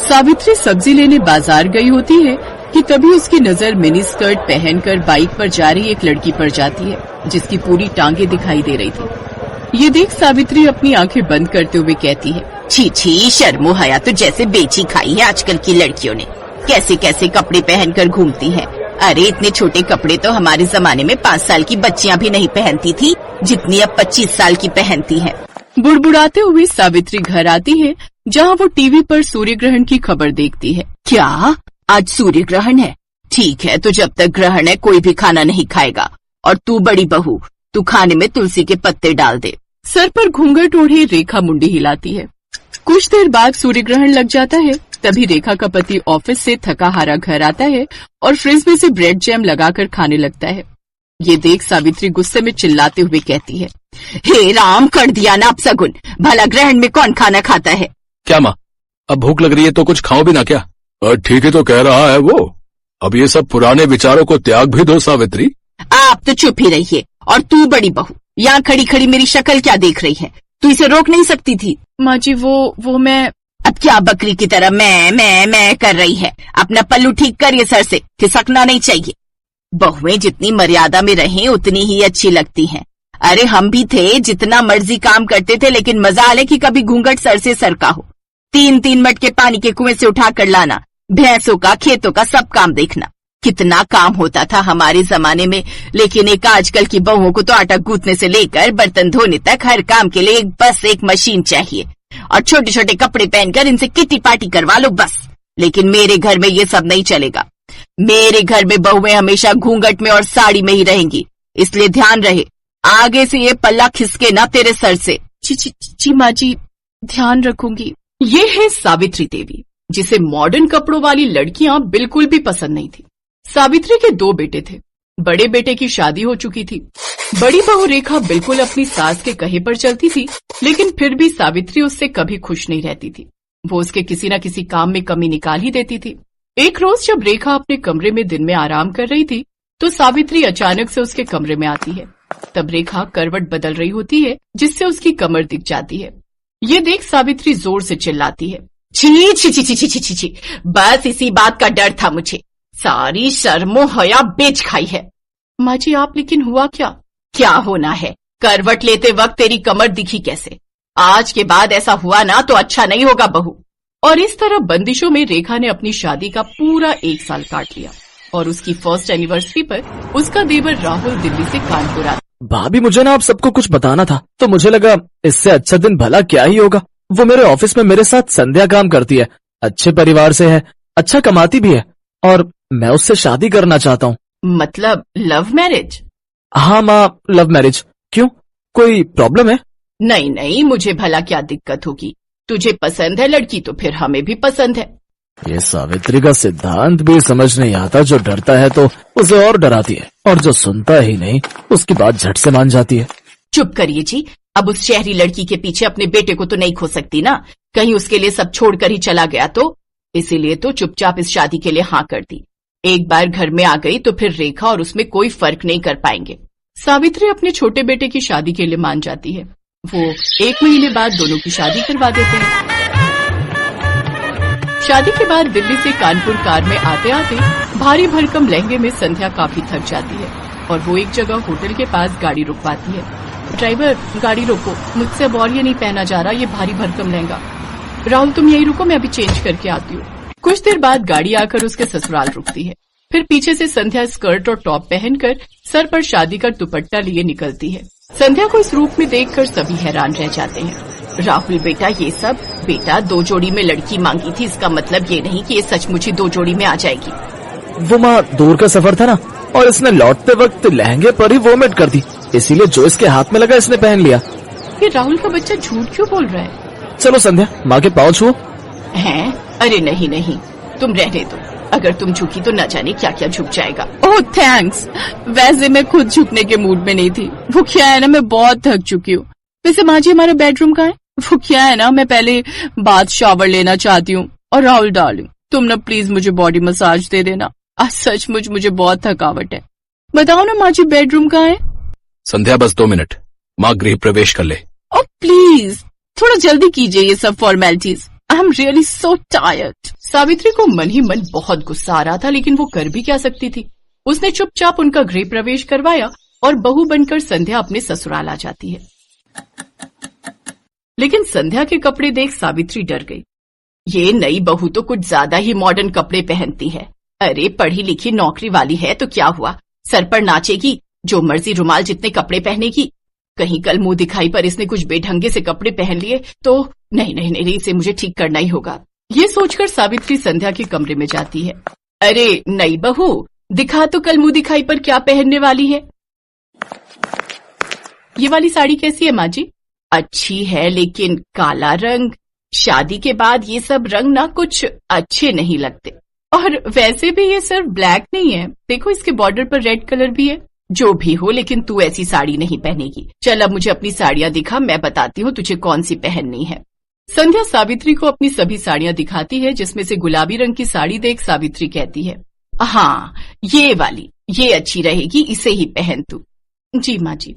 सावित्री सब्जी लेने बाजार गई होती है कि तभी उसकी नजर मिनी स्कर्ट पहनकर बाइक पर जा रही एक लड़की पर जाती है जिसकी पूरी टांगे दिखाई दे रही थी। ये देख सावित्री अपनी आंखें बंद करते हुए कहती है, छी छी, शर्मो हया तो जैसे बेची खाई है आजकल की लड़कियों ने। कैसे कैसे कपड़े पहनकर घूमती हैं। अरे इतने छोटे कपड़े तो हमारे जमाने में 5 साल की बच्चियां भी नहीं पहनती थी, जितनी अब 25 साल की पहनती हैं। बुड़बुड़ाते हुए सावित्री घर आती है जहाँ वो टीवी पर सूर्य ग्रहण की खबर देखती है। क्या आज सूर्य ग्रहण है? ठीक है, तो जब तक ग्रहण है कोई भी खाना नहीं खाएगा। और तू बड़ी बहू, तू खाने में तुलसी के पत्ते डाल दे। सर पर घूंघट ओढ़े रेखा मुंडी हिलाती है। कुछ देर बाद सूर्य ग्रहण लग जाता है। तभी रेखा का पति ऑफिस से थका हारा घर आता है और फ्रिज में से ब्रेड जैम लगाकर खाने लगता है। ये देख सावित्री गुस्से में चिल्लाते हुए कहती है, हे राम, कर दिया ना अपसगुन। भला ग्रहण में कौन खाना खाता है? क्या माँ, अब भूख लग रही है तो कुछ खाओ भी ना क्या? ठीक ही तो कह रहा है वो। अब ये सब पुराने विचारों को त्याग भी दो सावित्री। आप तो चुप ही रहिए। और तू बड़ी बहू, यहाँ खड़ी खड़ी मेरी शक्ल क्या देख रही है? तू इसे रोक नहीं सकती थी? माँ जी वो मैं। अब क्या बकरी की तरह मैं कर रही है? अपना पल्लू ठीक करिए सर से, खिसकना नहीं चाहिए। बहुएं जितनी मर्यादा में रहें उतनी ही अच्छी लगती हैं। अरे हम भी थे, जितना मर्जी काम करते थे, लेकिन मजाल है कि कभी घूंघट सर से सरका हो। 3-3 मटके पानी के कुएं से उठा कर लाना, भैंसों का, खेतों का सब काम देखना। कितना काम होता था हमारे जमाने में। लेकिन एक आजकल की बहुओं को तो आटा गूंथने से लेकर बर्तन धोने तक हर काम के लिए बस एक मशीन चाहिए। और छोटे छोटे कपड़े पहनकर इनसे किटी पार्टी करवा लो बस। लेकिन मेरे घर में ये सब नहीं चलेगा। मेरे घर में बहुएं हमेशा घूंघट में और साड़ी में ही रहेंगी। इसलिए ध्यान रहे, आगे से ये पल्ला खिसके ना तेरे सर से। जी माँ जी, ध्यान रखूंगी। ये है सावित्री देवी, जिसे मॉडर्न कपड़ों वाली लड़कियां बिल्कुल भी पसंद नहीं थी। सावित्री के 2 बेटे थे। बड़े बेटे की शादी हो चुकी थी। बड़ी बहू रेखा बिल्कुल अपनी सास के कहे पर चलती थी, लेकिन फिर भी सावित्री उससे कभी खुश नहीं रहती थी। वो उसके किसी न किसी काम में कमी निकाल ही देती थी। एक रोज जब रेखा अपने कमरे में दिन में आराम कर रही थी तो सावित्री अचानक से उसके कमरे में आती है। तब रेखा करवट बदल रही होती है, जिससे उसकी कमर दिख जाती है। ये देख सावित्री जोर से चिल्लाती है, छी छी छी छी छी छी छी, बस इसी बात का डर था मुझे। सारी शर्मो हया बेच खाई है। माँ जी आप, लेकिन हुआ क्या? क्या होना है? करवट लेते वक्त तेरी कमर दिखी कैसे? आज के बाद ऐसा हुआ ना तो अच्छा नहीं होगा बहू। और इस तरह बंदिशों में रेखा ने अपनी शादी का पूरा 1 साल काट लिया। और उसकी फर्स्ट एनिवर्सरी पर उसका देवर राहुल दिल्ली से कानपुर आता। भाभी, मुझे ना आप सबको कुछ बताना था, तो मुझे लगा इससे अच्छा दिन भला क्या ही होगा। वो मेरे ऑफिस में मेरे साथ संध्या काम करती है, अच्छे परिवार से है, अच्छा कमाती भी है, और मैं उससे शादी करना चाहता हूँ। मतलब लव मैरिज? हाँ माँ, लव मैरिज। क्यों, कोई प्रॉब्लम है? नहीं नहीं, मुझे भला क्या दिक्कत होगी। तुझे पसंद है लड़की तो फिर हमें भी पसंद है। ये सावित्री का सिद्धांत भी समझ नहीं आता। जो डरता है तो उसे और डराती है, और जो सुनता ही नहीं उसकी बात झट से मान जाती है। चुप करिए जी। अब उस शहरी लड़की के पीछे अपने बेटे को तो नहीं खो सकती ना। कहीं उसके लिए सब छोड़कर ही चला गया तो। इसीलिए तो चुपचाप इस शादी के लिए हाँ कर दी। एक बार घर में आ गई तो फिर रेखा और उसमें कोई फर्क नहीं कर पाएंगे। सावित्री अपने छोटे बेटे की शादी के लिए मान जाती है। वो 1 महीने बाद दोनों की शादी करवा देते हैं। शादी के बाद दिल्ली से कानपुर कार में आते आते भारी भरकम लहंगे में संध्या काफी थक जाती है और वो एक जगह होटल के पास गाड़ी रुकवाती है। ड्राइवर, गाड़ी रोको, मुझसे अब और ये नहीं पहना जा रहा, ये भारी भरकम लहंगा। राहुल तुम यही रुको, मैं अभी चेंज करके आती हूँ। कुछ देर बाद गाड़ी आकर उसके ससुराल रुकती है। फिर पीछे से संध्या स्कर्ट और टॉप पहनकर सर पर शादी का दुपट्टा लिए निकलती है। संध्या को इस रूप में देखकर सभी हैरान रह जाते हैं। राहुल बेटा, ये सब? बेटा 2 जोड़ी में लड़की मांगी थी, इसका मतलब ये नहीं कि ये सचमुच ही 2 जोड़ी में आ जाएगी। वो माँ, दूर का सफर था ना, और इसने लौटते वक्त लहंगे पर ही वोमिट कर दी, इसीलिए जो इसके हाथ में लगा इसने पहन लिया। ये राहुल का बच्चा झूठ क्यों बोल रहा है? चलो संध्या, माँ के पाँव छुओ। हैं? अरे नहीं नहीं, तुम रहने दो। अगर तुम झुकी तो न जाने क्या क्या झुक जाएगा। ओह थैंक्स, वैसे मैं खुद झुकने के मूड में नहीं थी। वो क्या है ना, मैं बहुत थक चुकी हूँ। वैसे माँ जी, हमारा बेडरूम कहाँ है? वो क्या है ना, मैं पहले बाथ शावर लेना चाहती हूँ। और राहुल डार्लिंग, तुम ना प्लीज मुझे बॉडी मसाज दे देना। आज सचमुच मुझे बहुत थकावट है। बताओ ना माँ जी, बेडरूम कहाँ है? संध्या, बस 2 मिनट, माँ गृह प्रवेश कर ले। ओ प्लीज, थोड़ा जल्दी कीजिए ये सब formalities. I am really so tired. Savitri को मन ही मन बहुत गुस्सा आ रहा था, लेकिन वो कर भी क्या सकती थी। उसने चुपचाप उनका गृह प्रवेश करवाया और बहू बनकर संध्या अपने ससुराल आ जाती है। लेकिन संध्या के कपड़े देख सावित्री डर गई। ये नई बहू तो कुछ ज्यादा ही मॉडर्न कपड़े पहनती है। अरे पढ़ी लिखी नौकरी वाली है तो क्या हुआ, सर पर नाचेगी, जो मर्जी रुमाल जितने कपड़े पहनेगी। कहीं कल मुंह दिखाई पर इसने कुछ बेढंगे से कपड़े पहन लिए तो नहीं, इसे मुझे ठीक करना ही होगा। ये सोचकर सावित्री संध्या के कमरे में जाती है। अरे नई बहू, दिखा तो कल मुंह दिखाई पर क्या पहनने वाली है। ये वाली साड़ी कैसी है माँ जी? अच्छी है, लेकिन काला रंग, शादी के बाद ये सब रंग ना कुछ अच्छे नहीं लगते। और वैसे भी ये सिर्फ ब्लैक नहीं है, देखो इसके बॉर्डर पर रेड कलर भी है। जो भी हो, लेकिन तू ऐसी साड़ी नहीं पहनेगी। चल अब मुझे अपनी साड़ियां दिखा, मैं बताती हूँ तुझे कौन सी पहननी है। संध्या सावित्री को अपनी सभी साड़ियां दिखाती है, जिसमें से गुलाबी रंग की साड़ी देख सावित्री कहती है, हाँ ये वाली, ये अच्छी रहेगी, इसे ही पहन तू। जी माँ जी।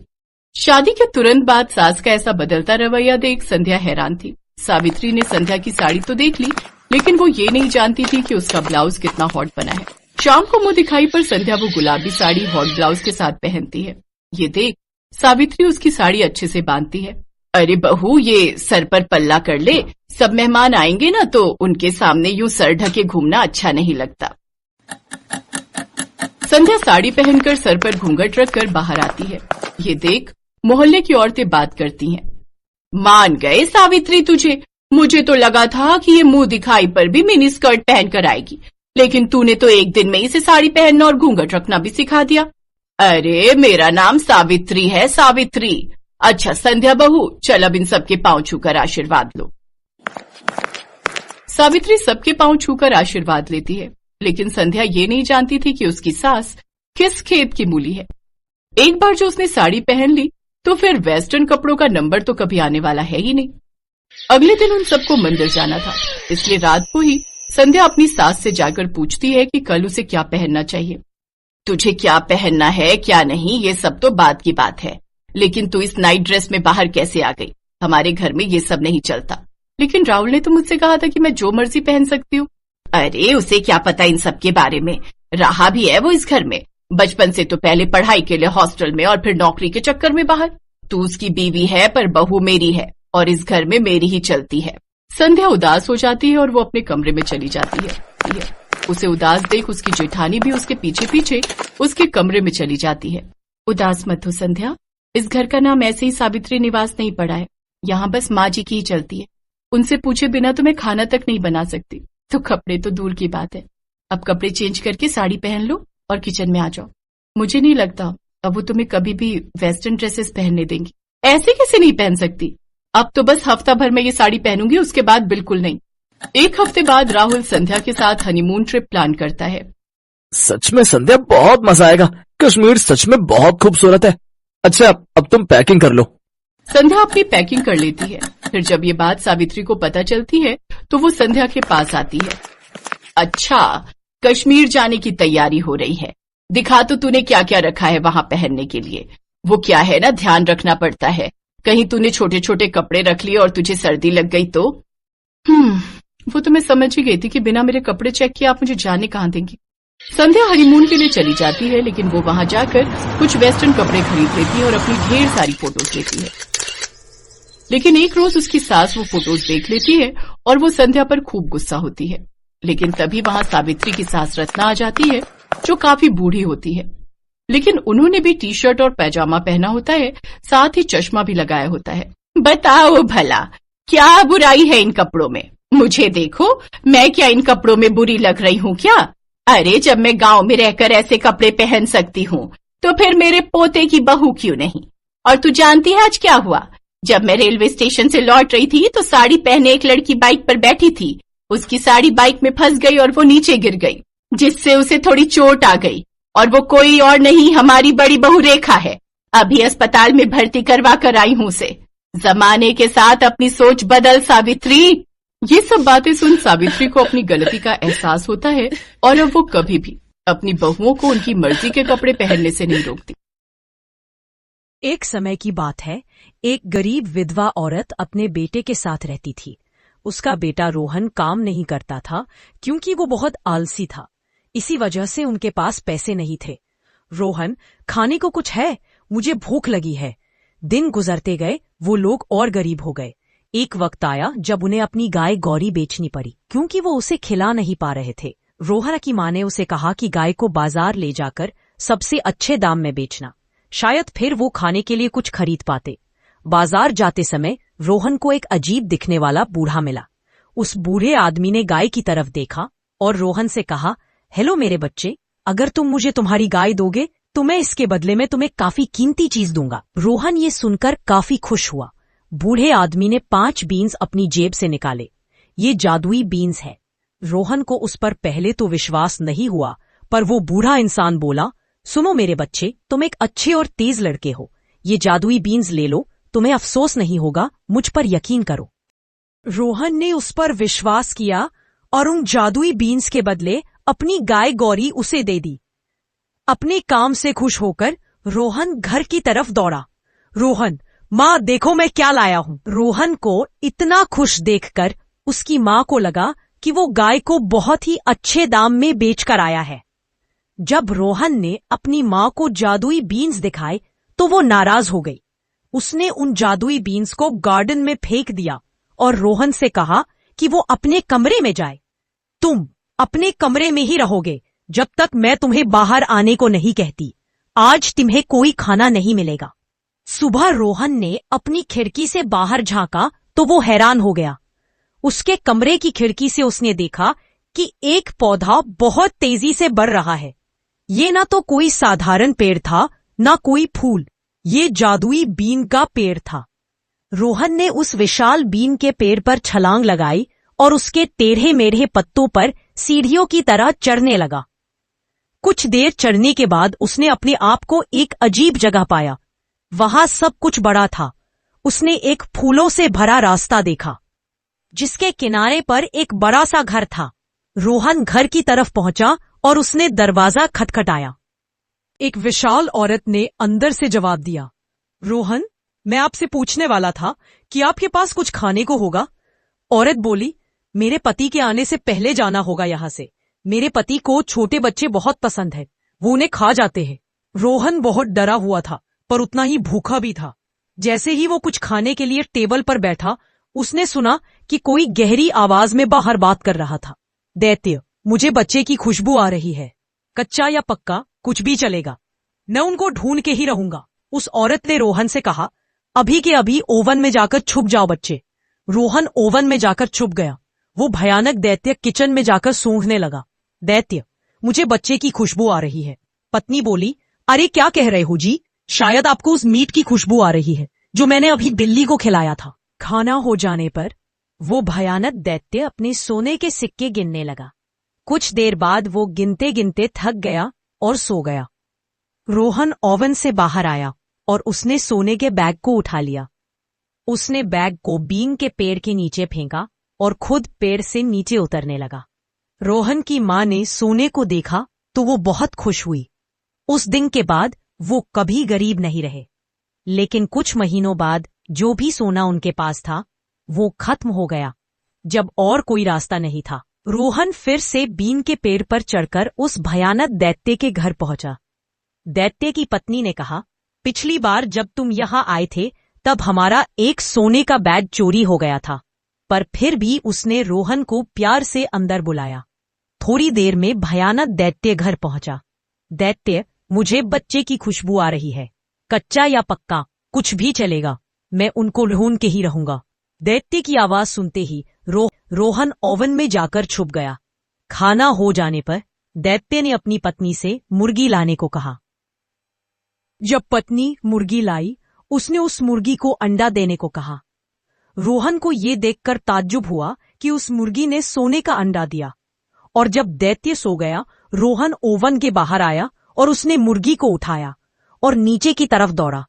शादी के तुरंत बाद सास का ऐसा बदलता रवैया देख संध्या हैरान थी। सावित्री ने संध्या की साड़ी तो देख ली, लेकिन वो ये नहीं जानती थी कि उसका ब्लाउज कितना हॉट बना है। शाम को मुंह दिखाई पर संध्या वो गुलाबी साड़ी हॉट ब्लाउज के साथ पहनती है। ये देख सावित्री उसकी साड़ी अच्छे से बांधती है। अरे बहू, ये सर पर पल्ला कर ले, सब मेहमान आएंगे ना तो उनके सामने यूं सर ढके घूमना अच्छा नहीं लगता। संध्या साड़ी पहनकर सर पर घूंघट रखकर बाहर आती है। ये देख मोहल्ले की औरतें बात करती हैं। मान गए सावित्री तुझे, मुझे तो लगा था कि ये मुंह दिखाई पर भी मिनी स्कर्ट पहनकर आएगी, लेकिन तूने तो एक दिन में इसे साड़ी पहनना और घूंघट रखना भी सिखा दिया। अरे मेरा नाम सावित्री है, सावित्री। अच्छा संध्या बहू, चल अब इन सबके पांव छूकर आशीर्वाद लो। सावित्री सबके पांव छूकर आशीर्वाद लेती है, लेकिन संध्या ये नहीं जानती थी कि उसकी सास किस खेत की मूली है। एक बार जो उसने साड़ी पहन ली तो फिर वेस्टर्न कपड़ों का नंबर तो कभी आने वाला है ही नहीं। अगले दिन उन सबको मंदिर जाना था, इसलिए रात को ही संध्या अपनी सास से जाकर पूछती है कि कल उसे क्या पहनना चाहिए। तुझे क्या पहनना है क्या नहीं ये सब तो बात की बात है, लेकिन तू इस नाइट ड्रेस में बाहर कैसे आ गई? हमारे घर में ये सब नहीं चलता। लेकिन राहुल ने तो मुझसे कहा था कि मैं जो मर्जी पहन सकती हूँ। अरे उसे क्या पता इन सब के बारे में, रहा भी है वो इस घर में, बचपन से तो पहले पढ़ाई के लिए हॉस्टल में और फिर नौकरी के चक्कर में बाहर। तू उसकी बीवी है पर बहू मेरी है और इस घर में मेरी ही चलती है। संध्या उदास हो जाती है और वो अपने कमरे में चली जाती है। उसे उदास देख उसकी जेठानी भी उसके पीछे पीछे उसके कमरे में चली जाती है। उदास मत हो संध्या, इस घर का नाम ऐसे ही सावित्री निवास नहीं पड़ा है, यहाँ बस माँ जी की ही चलती है। उनसे पूछे बिना तो मैं खाना तक नहीं बना सकती, तो कपड़े तो दूर की बात है। अब कपड़े चेंज करके साड़ी पहन लो और किचन में आ जाओ। मुझे नहीं लगता अब वो तुम्हें कभी भी वेस्टर्न ड्रेसेस पहनने देंगी। ऐसे कैसे नहीं पहन सकती? अब तो बस हफ्ता भर में ये साड़ी पहनूंगी, उसके बाद बिल्कुल नहीं। एक हफ्ते बाद राहुल संध्या के साथ हनीमून ट्रिप प्लान करता है। सच में संध्या बहुत मजा आएगा, कश्मीर सच में बहुत खूबसूरत है। अच्छा अब तुम पैकिंग कर लो। संध्या अपनी पैकिंग कर लेती है। फिर जब ये बात सावित्री को पता चलती है तो वो संध्या के पास आती है। अच्छा, कश्मीर जाने की तैयारी हो रही है, दिखा तो तूने क्या क्या रखा है वहां पहनने के लिए। वो क्या है ना, ध्यान रखना पड़ता है, कहीं तूने छोटे छोटे कपड़े रख लिए और तुझे सर्दी लग गई तो। वो तो मैं समझ ही गई थी कि बिना मेरे कपड़े चेक किए आप मुझे जाने कहाँ देंगी। संध्या हनीमून के लिए चली जाती है, लेकिन वो वहां जाकर कुछ वेस्टर्न कपड़े खरीद लेती है और अपनी ढेर सारी फोटोज लेती है। लेकिन एक रोज उसकी सास वो फोटोज देख लेती है और वो संध्या पर खूब गुस्सा होती है। लेकिन तभी वहां सावित्री की सास रत्ना आ जाती है, जो काफी बूढ़ी होती है, लेकिन उन्होंने भी टी शर्ट और पैजामा पहना होता है, साथ ही चश्मा भी लगाया होता है। बताओ भला क्या बुराई है इन कपड़ों में? मुझे देखो, मैं क्या इन कपड़ों में बुरी लग रही हूँ क्या? अरे जब मैं गांव में रहकर ऐसे कपड़े पहन सकती हूँ तो फिर मेरे पोते की बहू क्यों नहीं? और तू जानती है आज क्या हुआ? जब मैं रेलवे स्टेशन से लौट रही थी तो साड़ी पहने एक लड़की बाइक पर बैठी थी, उसकी साड़ी बाइक में फंस गई और वो नीचे गिर गई, जिससे उसे थोड़ी चोट आ गई। और वो कोई और नहीं, हमारी बड़ी बहू रेखा है। अभी अस्पताल में भर्ती करवा कर आई हूँ उसे। जमाने के साथ अपनी सोच बदल सावित्री। ये सब बातें सुन सावित्री को अपनी गलती का एहसास होता है और अब वो कभी भी अपनी बहुओं को उनकी मर्जी के कपड़े पहनने से नहीं रोकती। एक समय की बात है, एक गरीब विधवा औरत अपने बेटे के साथ रहती थी। उसका बेटा रोहन काम नहीं करता था क्योंकि वो बहुत आलसी था। इसी वजह से उनके पास पैसे नहीं थे। रोहन, खाने को कुछ है, मुझे भूख लगी है। दिन गुजरते गए, वो लोग और गरीब हो गए। एक वक्त आया जब उन्हें अपनी गाय गौरी बेचनी पड़ी क्योंकि वो उसे खिला नहीं पा रहे थे। रोहन की माँ ने उसे कहा कि गाय को बाजार ले जाकर सबसे अच्छे दाम में बेचना, शायद फिर वो खाने के लिए कुछ खरीद पाते। बाजार जाते समय रोहन को एक अजीब दिखने वाला बूढ़ा मिला। उस बूढ़े आदमी ने गाय की तरफ देखा और रोहन से कहा, हेलो मेरे बच्चे, अगर तुम मुझे तुम्हारी गाय दोगे तो मैं इसके बदले में तुम्हें काफी कीमती चीज दूंगा। रोहन ये सुनकर काफी खुश हुआ। बूढ़े आदमी ने 5 बीन्स अपनी जेब से निकाले। ये जादुई बीन्स है। रोहन को उस पर पहले तो विश्वास नहीं हुआ, पर वो बूढ़ा इंसान बोला, सुनो मेरे बच्चे, तुम एक अच्छे और तेज लड़के हो। ये जादुई बीन्स ले लो, तुम्हें अफसोस नहीं होगा, मुझ पर यकीन करो। रोहन ने उस पर विश्वास किया और उन जादुई बीन्स के बदले अपनी गाय गौरी उसे दे दी। अपने काम से खुश होकर रोहन घर की तरफ दौड़ा। रोहन, माँ देखो मैं क्या लाया हूँ। रोहन को इतना खुश देखकर उसकी माँ को लगा कि वो गाय को बहुत ही अच्छे दाम में बेचकर आया है। जब रोहन ने अपनी माँ को जादुई बीन्स दिखाए तो वो नाराज हो गई। उसने उन जादुई बीन्स को गार्डन में फेंक दिया और रोहन से कहा कि वो अपने कमरे में जाए। तुम अपने कमरे में ही रहोगे जब तक मैं तुम्हें बाहर आने को नहीं कहती। आज तुम्हें कोई खाना नहीं मिलेगा। सुबह रोहन ने अपनी खिड़की से बाहर झांका तो वो हैरान हो गया। उसके कमरे की खिड़की से उसने देखा कि एक पौधा बहुत तेजी से बढ़ रहा है। ये ना तो कोई साधारण पेड़ था, ना कोई फूल, ये जादुई बीन का पेड़ था। रोहन ने उस विशाल बीन के पेड़ पर छलांग लगाई और उसके टेढ़े मेढ़े पत्तों पर सीढ़ियों की तरह चढ़ने लगा। कुछ देर चढ़ने के बाद उसने अपने आप को एक अजीब जगह पाया। वहां सब कुछ बड़ा था। उसने एक फूलों से भरा रास्ता देखा जिसके किनारे पर एक बड़ा सा घर था। रोहन घर की तरफ पहुंचा और उसने दरवाजा खटखटाया। एक विशाल औरत ने अंदर से जवाब दिया, रोहन, मैं आपसे पूछने वाला था कि आपके पास कुछ खाने को होगा। औरत बोली, मेरे पति के आने से पहले जाना होगा यहाँ से। मेरे पति को छोटे बच्चे बहुत पसंद है, वो उन्हें खा जाते हैं। रोहन बहुत डरा हुआ था पर उतना ही भूखा भी था। जैसे ही वो कुछ खाने के लिए टेबल पर बैठा, उसने सुना कि कोई गहरी आवाज में बाहर बात कर रहा था। दैत्य, मुझे बच्चे की खुशबू आ रही है। कच्चा या पक्का कुछ भी चलेगा, मैं उनको ढूंढ के ही रहूंगा। उस औरत ने रोहन से कहा, अभी के अभी ओवन में जाकर छुप जाओ बच्चे। रोहन ओवन में जाकर छुप गया। वो भयानक दैत्य किचन में जाकर सूंघने लगा। दैत्य, मुझे बच्चे की खुशबू आ रही है। पत्नी बोली, अरे क्या कह रहे हो जी, शायद आपको उस मीट की खुशबू आ रही है जो मैंने अभी बिल्ली को खिलाया था। खाना हो जाने पर वो भयानक दैत्य अपने सोने के सिक्के गिनने लगा। कुछ देर बाद वो गिनते गिनते थक गया और सो गया। रोहन ओवन से बाहर आया और उसने सोने के बैग को उठा लिया। उसने बैग को बीन के पेड़ के नीचे फेंका और खुद पेड़ से नीचे उतरने लगा। रोहन की माँ ने सोने को देखा तो वो बहुत खुश हुई। उस दिन के बाद वो कभी गरीब नहीं रहे। लेकिन कुछ महीनों बाद जो भी सोना उनके पास था वो खत्म हो गया। जब और कोई रास्ता नहीं था, रोहन फिर से बीन के पेड़ पर चढ़कर उस भयानक दैत्य के घर पहुंचा। दैत्य की पत्नी ने कहा, पिछली बार जब तुम यहाँ आए थे तब हमारा एक सोने का बैग चोरी हो गया था, पर फिर भी उसने रोहन को प्यार से अंदर बुलाया। थोड़ी देर में भयानक दैत्य घर पहुंचा। दैत्य, मुझे बच्चे की खुशबू आ रही है। कच्चा या पक्का कुछ भी चलेगा, मैं उनको ढूंढ के ही रहूंगा। दैत्य की आवाज सुनते ही रोहन ओवन में जाकर छुप गया। खाना हो जाने पर दैत्य ने अपनी पत्नी से मुर्गी लाने को कहा। जब पत्नी मुर्गी लाई, उसने उस मुर्गी को अंडा देने को कहा। रोहन को ये देखकर ताज्जुब हुआ कि उस मुर्गी ने सोने का अंडा दिया। और जब दैत्य सो गया, रोहन ओवन के बाहर आया और उसने मुर्गी को उठाया और नीचे की तरफ दौड़ा।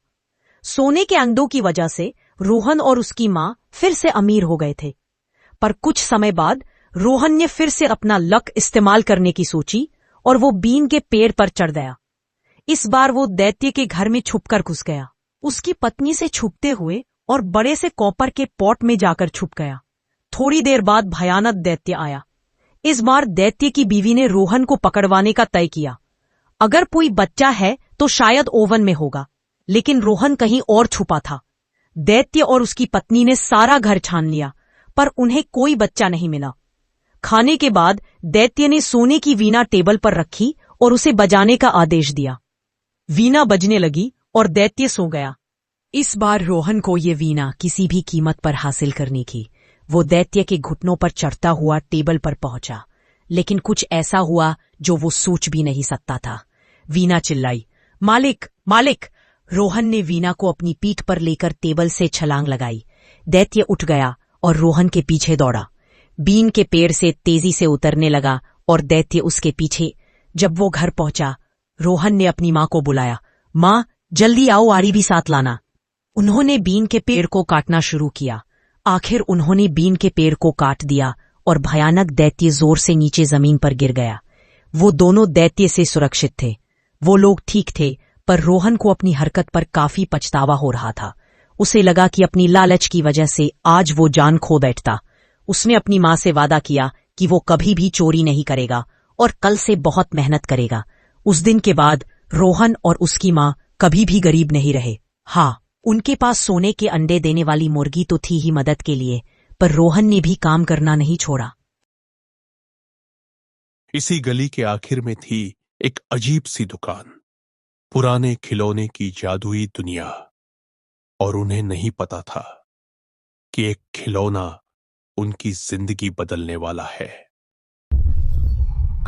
सोने के अंडों की वजह से रोहन और उसकी माँ फिर से अमीर हो गए थे। पर कुछ समय बाद रोहन ने फिर से अपना लक इस्तेमाल करने की सोची और वो बीन के पेड़ पर चढ़ गया। इस बार वो दैत्य के घर में छुपकर घुस गया। उसकी पत्नी से छुपते हुए और बड़े से कॉपर के पॉट में जाकर छुप गया। थोड़ी देर बाद भयानक दैत्य आया। इस बार दैत्य की बीवी ने रोहन को पकड़वाने का तय किया। अगर कोई बच्चा है तो शायद ओवन में होगा, लेकिन रोहन कहीं और छुपा था। दैत्य और उसकी पत्नी ने सारा घर छान लिया, पर उन्हें कोई बच्चा नहीं मिला। खाने के बाद दैत्य ने सोने की वीणा टेबल पर रखी और उसे बजाने का आदेश दिया। वीणा बजने लगी और दैत्य सो गया। इस बार रोहन को ये वीणा किसी भी कीमत पर हासिल करनी थी। वो दैत्य के घुटनों पर चढ़ता हुआ टेबल पर पहुंचा, लेकिन कुछ ऐसा हुआ जो वो सोच भी नहीं सकता था। वीणा चिल्लाई, मालिक मालिक। रोहन ने वीणा को अपनी पीठ पर लेकर टेबल से छलांग लगाई। दैत्य उठ गया और रोहन के पीछे दौड़ा। बीन के पेड़ से तेजी से उतरने लगा और दैत्य उसके पीछे। जब वो घर पहुंचा, रोहन ने अपनी माँ को बुलाया, माँ जल्दी आओ, आरी भी साथ लाना। उन्होंने बीन के पेड़ को काटना शुरू किया। आखिर उन्होंने बीन के पेड़ को काट दिया और भयानक दैत्य जोर से नीचे जमीन पर गिर गया। वो दोनों दैत्य से सुरक्षित थे। वो लोग ठीक थे, पर रोहन को अपनी हरकत पर काफी पछतावा हो रहा था। उसे लगा कि अपनी लालच की वजह से आज वो जान खो बैठता। उसने अपनी माँ से वादा किया कि वो कभी भी चोरी नहीं करेगा और कल से बहुत मेहनत करेगा। उस दिन के बाद रोहन और उसकी माँ कभी भी गरीब नहीं रहे। हाँ, उनके पास सोने के अंडे देने वाली मुर्गी तो थी ही मदद के लिए, पर रोहन ने भी काम करना नहीं छोड़ा। इसी गली के आखिर में थी एक अजीब सी दुकान, पुराने खिलौने की जादुई दुनिया। और उन्हें नहीं पता था कि एक खिलौना उनकी जिंदगी बदलने वाला है।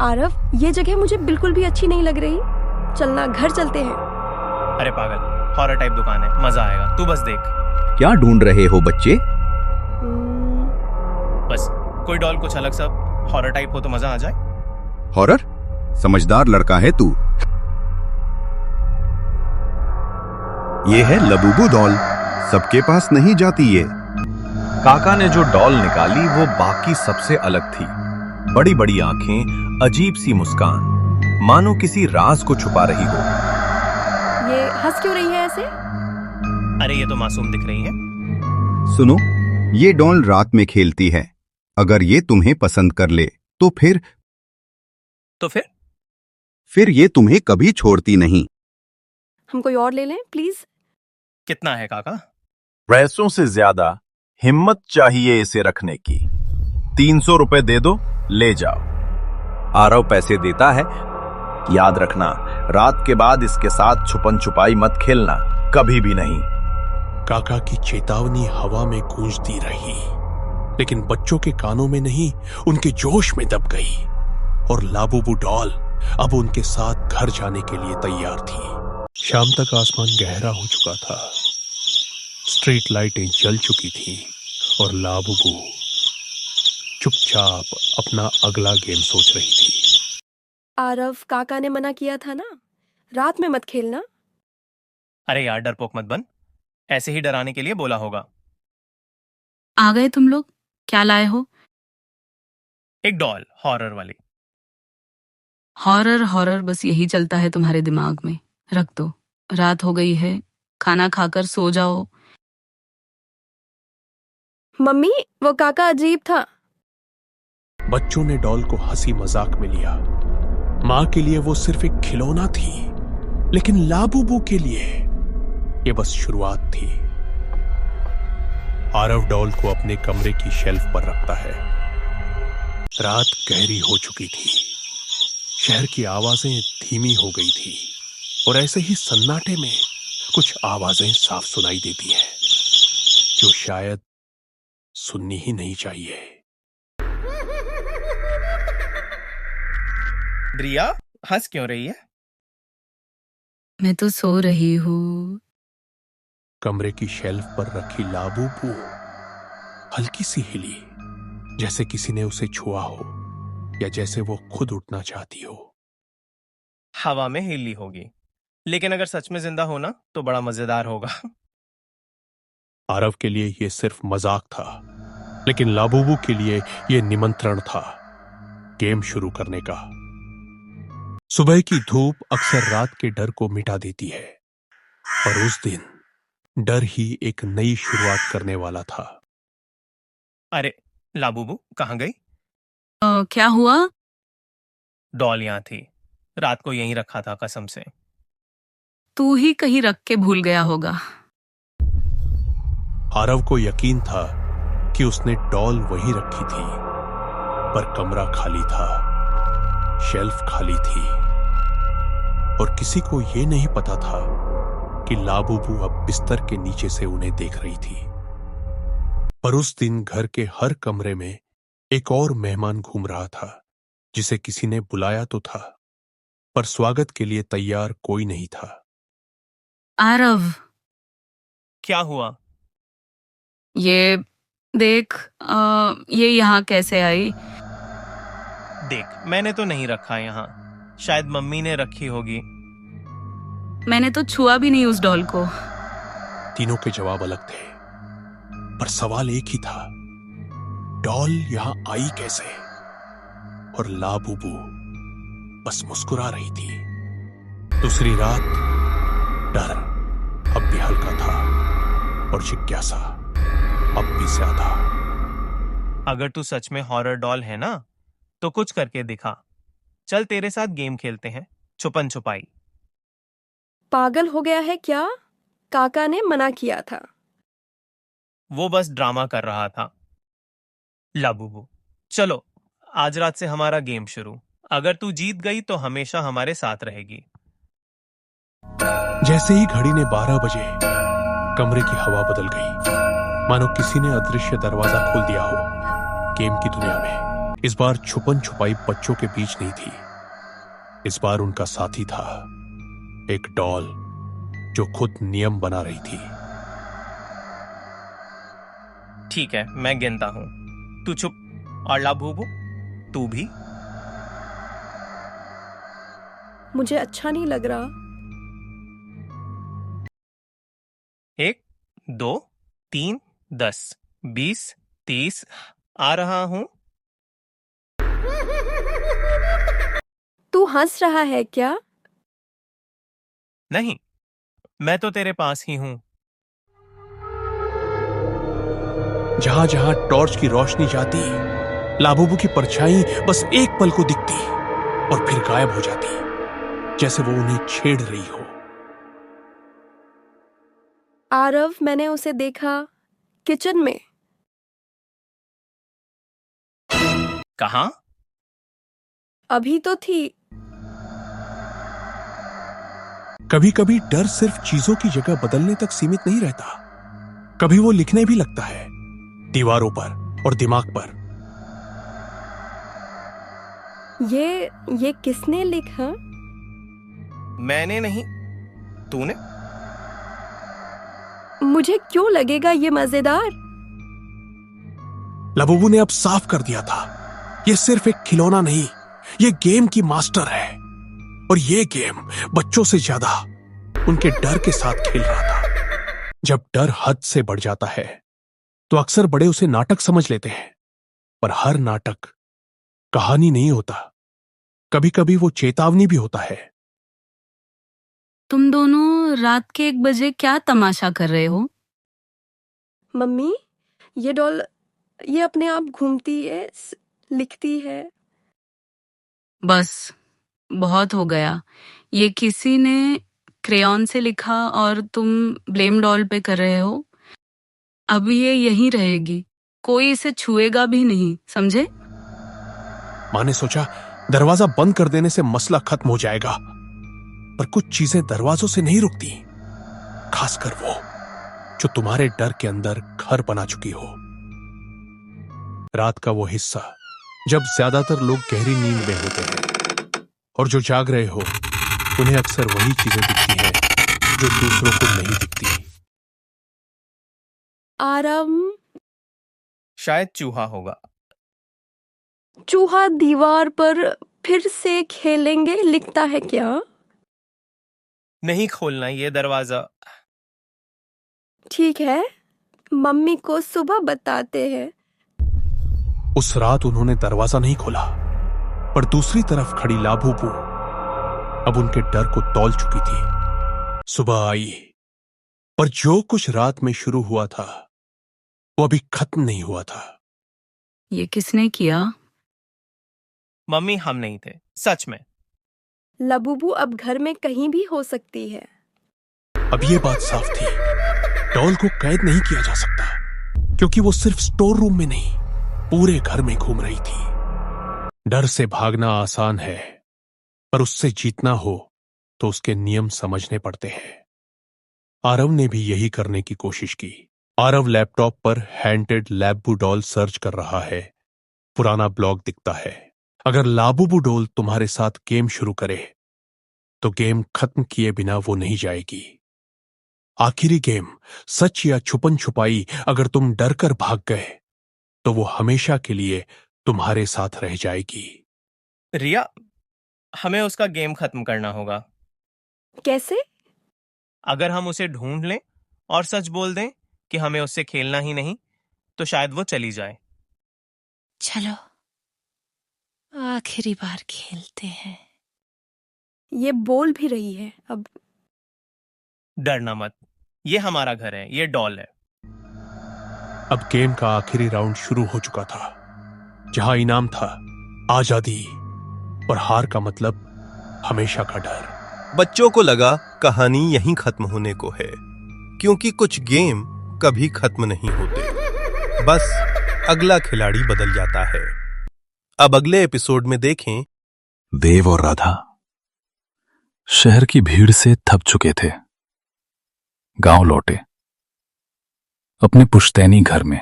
आरव, ये जगह मुझे बिल्कुल भी अच्छी नहीं लग रही। चलना, घर चलते हैं। अरे पागल, हॉरर टाइप दुकान है, मजा आएगा, तू बस देख। क्या ढूंढ रहे हो बच्चे? बस कोई डॉल कुछ अलग सा हॉरर टाइप हो तो मजा आ जाए। हॉरर? समझदार लड़का है तू। ये है लबूबू डॉल, सबके पास नहीं जाती ये। काका ने जो डॉल निकाली वो बाकी सबसे अलग थी। बड़ी बड़ी आंखें, अजीब सी मुस्कान, मानो किसी राज को छुपा रही हो। ये हंस क्यों रही है ऐसे? अरे ये तो मासूम दिख रही है। सुनो, ये डॉल रात में खेलती है। अगर ये तुम्हें पसंद कर ले तो फिर ये तुम्हें कभी छोड़ती नहीं। हम कोई और ले लें प्लीज? कितना है काका? पैसों से ज्यादा हिम्मत चाहिए इसे रखने की। 300 रुपए दे दो, ले जाओ। आरव पैसे देता है। याद रखना, रात के बाद इसके साथ छुपन छुपाई मत खेलना, कभी भी नहीं। काका की चेतावनी हवा में गूंजती रही, लेकिन बच्चों के कानों में नहीं, उनके जोश में दब गई। और लाबूबू डॉल अब उनके साथ घर जाने के लिए तैयार थी। शाम तक आसमान गहरा हो चुका था, स्ट्रीट लाइटें जल चुकी थीं और लाबूबू चुपचाप अपना अगला गेम सोच रही थी। आरव, काका ने मना किया था ना, रात में मत खेलना। अरे यार, डरपोक मत बन, ऐसे ही डराने के लिए बोला होगा। आ गए तुम लोग, क्या लाए हो? एक डॉल, हॉरर वाली। हॉरर हॉरर बस यही चलता है तुम्हारे दिमाग में। रख दो, रात हो गई है, खाना खाकर सो जाओ। मम्मी, वो काका अजीब था। बच्चों ने डॉल को हंसी मजाक में लिया। मां के लिए वो सिर्फ एक खिलौना थी, लेकिन लाबूबू के लिए ये बस शुरुआत थी। आरव डॉल को अपने कमरे की शेल्फ पर रखता है। रात गहरी हो चुकी थी, शहर की आवाजें धीमी हो गई थी और ऐसे ही सन्नाटे में कुछ आवाजें साफ सुनाई देती हैं, जो शायद सुननी ही नहीं चाहिए। द्रिया, हंस क्यों रही है? मैं तो सो रही हूँ। कमरे की शेल्फ पर रखी लाबूबू हल्की सी हिली, जैसे किसी ने उसे छुआ हो या जैसे वो खुद उठना चाहती हो। हवा में हिली होगी, लेकिन अगर सच में जिंदा होना तो बड़ा मजेदार होगा। आरव के लिए यह सिर्फ मजाक था, लेकिन लाबूबू के लिए यह निमंत्रण था गेम शुरू करने का। सुबह की धूप अक्सर रात के डर को मिटा देती है, और उस दिन डर ही एक नई शुरुआत करने वाला था। अरे लाबूबू कहाँ गई? क्या हुआ? डॉल यहाँ थी, रात को यहीं रखा था कसम से। तू ही कहीं रख के भूल गया होगा। आरव को यकीन था कि उसने डॉल वहीं रखी थी, पर कमरा खाली था, शेल्फ खाली थी और किसी को यह नहीं पता था कि लाबूबू अब बिस्तर के नीचे से उन्हें देख रही थी। पर उस दिन घर के हर कमरे में एक और मेहमान घूम रहा था जिसे किसी ने बुलाया तो था, पर स्वागत के लिए तैयार कोई नहीं था। आरव, क्या हुआ? ये देख, ये यहाँ कैसे आई? देख, मैंने तो नहीं रखा यहाँ, शायद मम्मी ने रखी होगी। मैंने तो छुआ भी नहीं उस डॉल को। तीनों के जवाब अलग थे, पर सवाल एक ही था, डॉल यहां आई कैसे? और लाबूबू बस मुस्कुरा रही थी। दूसरी रात डर अब भी हल्का था और जिज्ञासा अब भी ज्यादा। अगर तू सच में हॉरर डॉल है ना, तो कुछ करके दिखा। चल तेरे साथ गेम खेलते हैं, छुपन छुपाई। पागल हो गया है क्या? काका ने मना किया था। वो बस ड्रामा कर रहा था। लाबूबू, चलो आज रात से हमारा गेम शुरू। अगर तू जीत गई तो हमेशा हमारे साथ रहेगी। जैसे ही घड़ी ने 12 बजे, कमरे की हवा बदल गई, मानो किसी ने अदृश्य दरवाजा खोल दिया हो। गेम की दुनिया में इस बार छुपन छुपाई बच्चों के बीच नहीं थी, इस बार उनका साथी था, एक डॉल जो खुद नियम बना रही थी। ठीक है, मैं गिनता हूं, तू चुप। और लाबूबू तू भी। मुझे अच्छा नहीं लग रहा। 1, 2, 3, 10, 20, 30 आ रहा हूं। तू हंस रहा है क्या? नहीं, मैं तो तेरे पास ही हूं। जहां जहां टॉर्च की रोशनी जाती, लाबूबू की परछाई बस एक पल को दिखती और फिर गायब हो जाती, जैसे वो उन्हें छेड़ रही हो। आरव, मैंने उसे देखा किचन में। कहां? अभी तो थी। कभी कभी डर सिर्फ चीजों की जगह बदलने तक सीमित नहीं रहता, कभी वो लिखने भी लगता है, दीवारों पर और दिमाग पर। ये किसने लिखा? मैंने नहीं, तूने। मुझे क्यों लगेगा ये मजेदार? लाबूबू ने अब साफ कर दिया था, ये सिर्फ एक खिलौना नहीं, ये गेम की मास्टर है। और ये गेम बच्चों से ज्यादा उनके डर के साथ खेल रहा था। जब डर हद से बढ़ जाता है तो अक्सर बड़े उसे नाटक समझ लेते हैं, पर हर नाटक कहानी नहीं होता, कभी कभी वो चेतावनी भी होता है। तुम दोनों रात के 1 बजे क्या तमाशा कर रहे हो? मम्मी, ये डॉल ये अपने आप घूमती है, लिखती है। बस बहुत हो गया। ये किसी ने क्रेयॉन से लिखा और तुम ब्लेम डॉल पे कर रहे हो। अब ये यहीं रहेगी, कोई इसे छुएगा भी नहीं, समझे? माँ ने सोचा दरवाजा बंद कर देने से मसला खत्म हो जाएगा, पर कुछ चीजें दरवाजों से नहीं रुकती, खासकर वो जो तुम्हारे डर के अंदर घर बना चुकी हो। रात का वो हिस्सा जब ज्यादातर लोग गहरी नींद में होते हैं और जो जाग रहे हो उन्हें अक्सर वही चीजें दिखती हैं जो दूसरों को नहीं दिखती। आरव, शायद चूहा होगा। चूहा दीवार पर फिर से खेलेंगे लिखता है क्या? नहीं खोलना ये दरवाजा। ठीक है, मम्मी को सुबह बताते हैं। उस रात उन्होंने दरवाजा नहीं खोला, पर दूसरी तरफ खड़ी लाबूबू अब उनके डर को तौल चुकी थी। सुबह आई, पर जो कुछ रात में शुरू हुआ था वो अभी खत्म नहीं हुआ था। ये किसने किया? मम्मी, हम नहीं थे, सच में। लबूबू अब घर में कहीं भी हो सकती है। अब ये बात साफ थी, डॉल को कैद नहीं किया जा सकता, क्योंकि वो सिर्फ स्टोर रूम में नहीं, पूरे घर में घूम रही थी। डर से भागना आसान है, पर उससे जीतना हो तो उसके नियम समझने पड़ते हैं। आरव ने भी यही करने की कोशिश की। आरव लैपटॉप पर हैंटेड लाबूबू डॉल सर्च कर रहा है। पुराना ब्लॉग दिखता है। अगर लाबूबू डॉल तुम्हारे साथ गेम शुरू करे तो गेम खत्म किए बिना वो नहीं जाएगी। आखिरी गेम सच या छुपन छुपाई, अगर तुम डर कर भाग गए तो वो हमेशा के लिए तुम्हारे साथ रह जाएगी। रिया, हमें उसका गेम खत्म करना होगा। कैसे? अगर हम उसे ढूंढ लें और सच बोल दें कि हमें उससे खेलना ही नहीं, तो शायद वो चली जाए। चलो आखिरी बार खेलते हैं। ये बोल भी रही है। अब डरना मत, ये हमारा घर है, ये डॉल है। अब गेम का आखिरी राउंड शुरू हो चुका था, जहां इनाम था आजादी, और हार का मतलब हमेशा का डर। बच्चों को लगा कहानी यहीं खत्म होने को है, क्योंकि कुछ गेम कभी खत्म नहीं होते, बस अगला खिलाड़ी बदल जाता है। अब अगले एपिसोड में देखें। देव और राधा शहर की भीड़ से थक चुके थे। गांव लौटे, अपने पुश्तैनी घर में,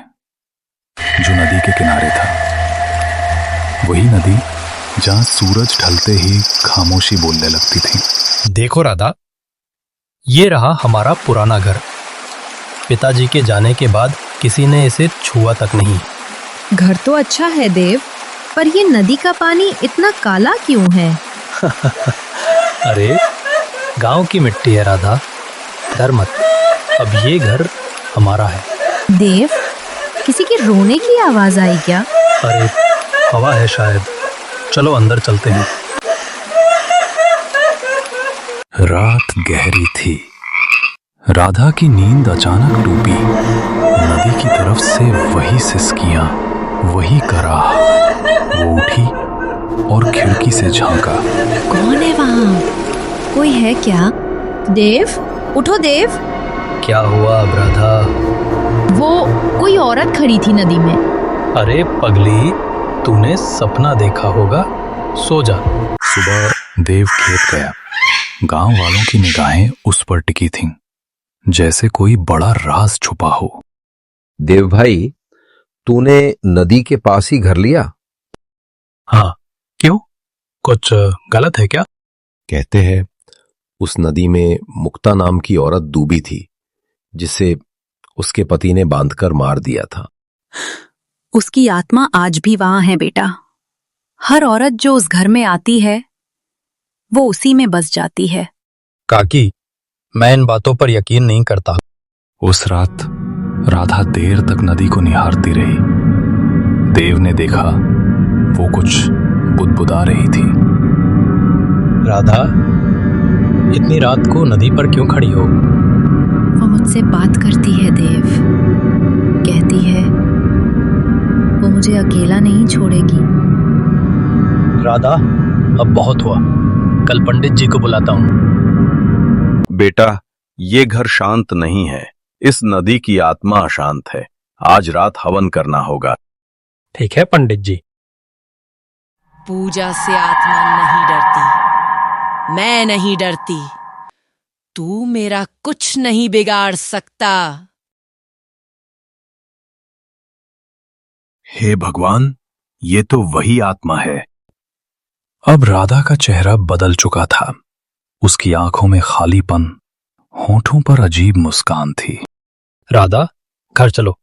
जो नदी के किनारे था। वही नदी जहां सूरज ढलते ही खामोशी बोलने लगती थी। देखो राधा, ये रहा हमारा पुराना घर। पिताजी के जाने के बाद किसी ने इसे छुआ तक नहीं। घर तो अच्छा है देव, पर ये नदी का पानी इतना काला क्यों है? अरे गांव की मिट्टी है राधा, डर मत, अब ये घर हमारा है। देव, किसी के रोने की आवाज आई क्या? अरे हवा है शायद, चलो अंदर चलते हैं। रात गहरी थी। राधा की नींद अचानक टूटी। नदी की तरफ से वही सिसकियां, वही कराह। वो उठी और खिड़की से झांका। कौन है वहाँ? कोई है क्या? देव, उठो देव। क्या हुआ अब राधा? वो कोई औरत खड़ी थी नदी में। अरे पगली, तूने सपना देखा होगा, सो जा। सुबह देव खेत गया। गांव वालों की निगाहें उस पर टिकी थीं, जैसे कोई बड़ा राज छुपा हो। देव भाई, तूने नदी के पास ही घर लिया? हाँ, क्यों? कुछ गलत है क्या? कहते हैं उस नदी में मुक्ता नाम की औरत डूबी थी, जिसे उसके पति ने बांधकर मार दिया था। उसकी आत्मा आज भी वहां है बेटा। हर औरत जो उस घर में आती है वो उसी में बस जाती है। काकी, मैं इन बातों पर यकीन नहीं करता। उस रात राधा देर तक नदी को निहारती रही। देव ने देखा वो कुछ बुदबुदा रही थी। राधा, इतनी रात को नदी पर क्यों खड़ी हो? वो मुझसे बात करती है देव। कहती है वो मुझे अकेला नहीं छोड़ेगी। राधा, अब बहुत हुआ, कल पंडित जी को बुलाता हूँ। बेटा, ये घर शांत नहीं है, इस नदी की आत्मा अशांत है। आज रात हवन करना होगा। ठीक है पंडित जी। पूजा से आत्मा नहीं डरती, मैं नहीं डरती। तू मेरा कुछ नहीं बिगाड़ सकता। हे भगवान, ये तो वही आत्मा है। अब राधा का चेहरा बदल चुका था। उसकी आंखों में खालीपन, होठों पर अजीब मुस्कान थी। राधा, घर चलो,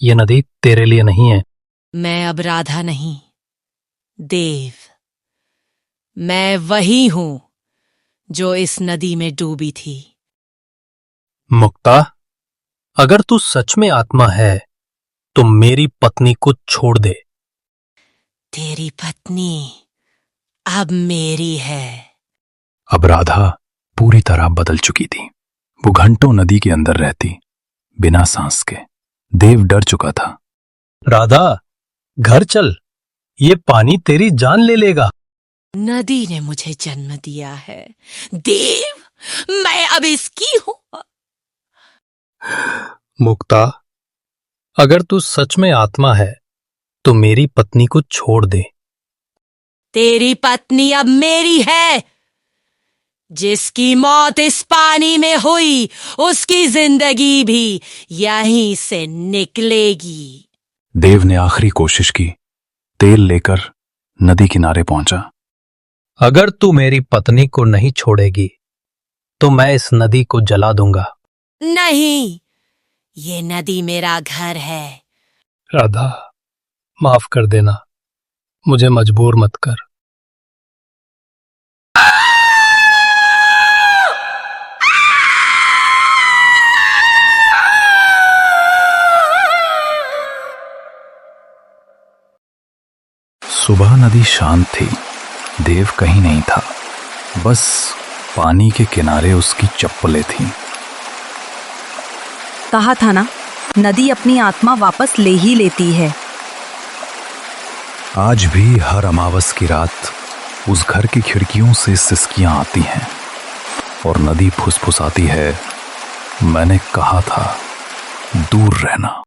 ये नदी तेरे लिए नहीं है। मैं अब राधा नहीं, देव। मैं वही हूं जो इस नदी में डूबी थी। मुक्ता, अगर तू सच में आत्मा है तो मेरी पत्नी को छोड़ दे। तेरी पत्नी अब मेरी है। अब राधा पूरी तरह बदल चुकी थी। वो घंटों नदी के अंदर रहती, बिना सांस के। देव डर चुका था। राधा, घर चल, ये पानी तेरी जान ले लेगा। नदी ने मुझे जन्म दिया है देव, मैं अब इसकी हूं। मुक्ता, अगर तू सच में आत्मा है तो मेरी पत्नी को छोड़ दे। तेरी पत्नी अब मेरी है। जिसकी मौत इस पानी में हुई, उसकी जिंदगी भी यहीं से निकलेगी। देव ने आखिरी कोशिश की। तेल लेकर नदी किनारे पहुंचा। अगर तू मेरी पत्नी को नहीं छोड़ेगी तो मैं इस नदी को जला दूंगा। नहीं, ये नदी मेरा घर है। राधा, माफ कर देना, मुझे मजबूर मत कर। सुबह नदी शांत थी। देव कहीं नहीं था, बस पानी के किनारे उसकी चप्पलें थीं। कहा था ना, नदी अपनी आत्मा वापस ले ही लेती है। आज भी हर अमावस की रात उस घर की खिड़कियों से सिसकियां आती हैं और नदी फुसफुसाती है, मैंने कहा था दूर रहना।